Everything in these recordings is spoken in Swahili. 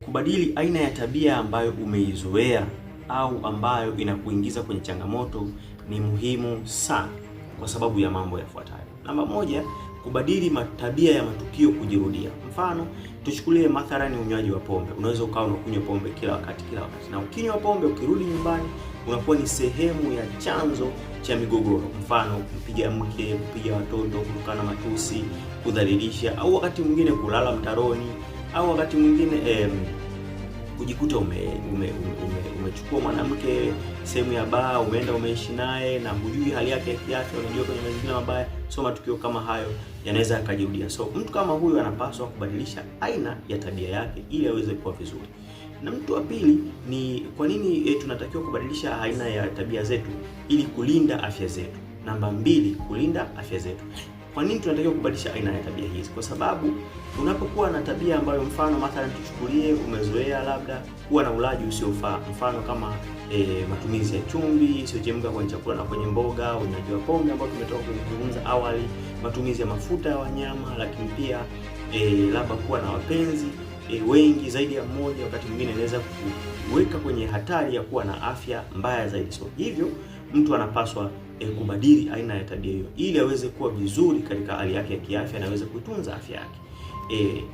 Kubadili aina ya tabia ambayo umeizoea au ambayo inakuingiza kwenye changamoto ni muhimu sana kwa sababu ya mambo yafuatayo. Namba moja, kubadili tabia ya matukio kujirudia. Mfano, tuchukulie mathalani unywaji wa pombe. Unaweza ukawa unakunywa pombe kila wakati. Na ukinywa pombe ukirudi nyumbani unakuwa ni sehemu ya chanzo cha migogoro. Mfano, kupiga mke, kupiga watoto, kutukana matusi, kudhalilisha, au wakati mwingine kulala mtaroni, au wakati mwingine kujikuta umechukua mwanamke sehemu ya baa, umeenda umeishi naye na hujui hali yake ya kiafya, unajua kwenye mazingira mabaya. So matukio kama hayo yanaweza yakajirudia. So mtu kama huyu anapaswa kubadilisha aina ya tabia yake ili aweze kuwa vizuri. Na mtu wa pili ni kwa nini tunatakiwa kubadilisha aina ya tabia zetu ili kulinda afya zetu. Namba mbili, kulinda afya zetu. Kwa nini tunatakiwa kubadilisha aina ya tabia hizi? Kwa sababu unapokuwa na tabia ambayo, mfano mathalan tuchukulie umezoea labda kuwa na ulaji usiofaa, mfano kama matumizi ya chumvi isiyochemka kwenye chakula na kwenye mboga, unywaji wa pombe ambao tumetoka kuzungumza awali, matumizi ya mafuta ya wanyama, lakini pia labda kuwa na wapenzi wengi zaidi ya mmoja, wakati mwingine inaweza kuweka kwenye hatari ya kuwa na afya mbaya zaidi. So hivyo mtu anapaswa kubadili aina ya tabia hiyo ili aweze kuwa vizuri katika hali yake ya kiafya na aweze kutunza afya yake.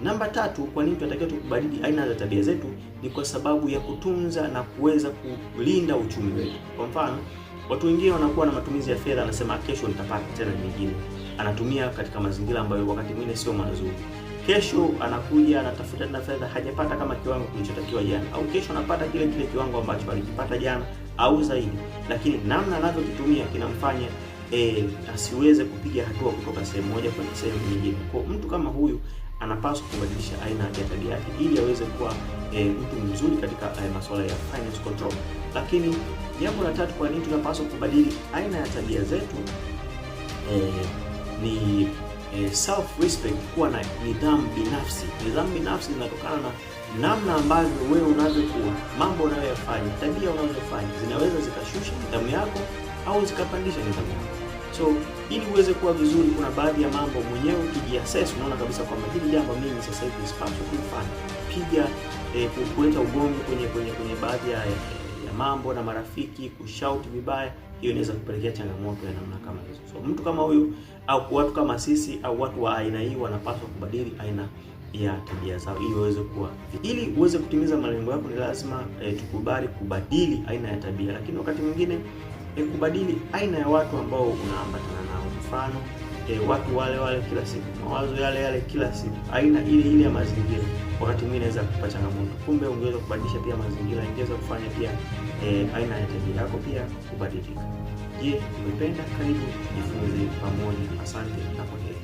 Namba tatu, kwa nini tunatakiwa tukubadili aina za tabia zetu? Ni kwa sababu ya kutunza na kuweza kulinda uchumi wetu. Kwa mfano, watu wengine wanakuwa na matumizi ya fedha, anasema kesho nitapata tena nyingine. Anatumia katika mazingira ambayo wakati mwingine sio mazuri. Kesho anakuja anatafuta tena fedha, hajapata kama kiwango kilichotakiwa jana, au kesho anapata kile kiwango ambacho alikipata jana au zaidi, lakini namna anavyokitumia kinamfanya asiweze kupiga hatua kutoka sehemu moja kwenda sehemu nyingine. Kwa mtu kama huyu anapaswa kubadilisha aina ya tabia yake ili aweze kuwa mtu mzuri katika masuala ya finance control. Lakini jambo la tatu, kwa nini tunapaswa kubadili aina ya tabia zetu ni self respect, kuwa na nidhamu binafsi. Nidhamu binafsi inatokana na namna ambavyo wewe unavyokuwa, mambo unayoyafanya, tabia unazofanya zinaweza zikashusha nidhamu yako au zikapandisha nidhamu yako. So ili uweze kuwa vizuri, kuna baadhi ya mambo mwenyewe ukijiassess unaona kabisa kwamba hili jambo mimi sasa hivi sipaswi kulifanya. Piga kuleta ugomvi kwenye baadhi ya mambo na marafiki, kushout vibaya, hiyo inaweza kupelekea changamoto ya namna kama hizo. So mtu kama huyu au watu kama sisi au watu wa aina hii wanapaswa kubadili aina ya tabia zao ili uweze kutimiza malengo yako. Ni lazima tukubali kubadili aina ya tabia, lakini wakati mwingine kubadili aina ya watu ambao unaambatana nao. Mfano watu wale kila siku, mawazo yale kila siku, aina ile ya mazingira, wakati mwingine inaweza kukupa changamoto. Kumbe ungeweza kubadilisha pia mazingira, ingeweza kufanya pia aina ya tabia yako pia kubadilika. Je, umependa? Karibu jifunze pamoja. Asante na kwaheri.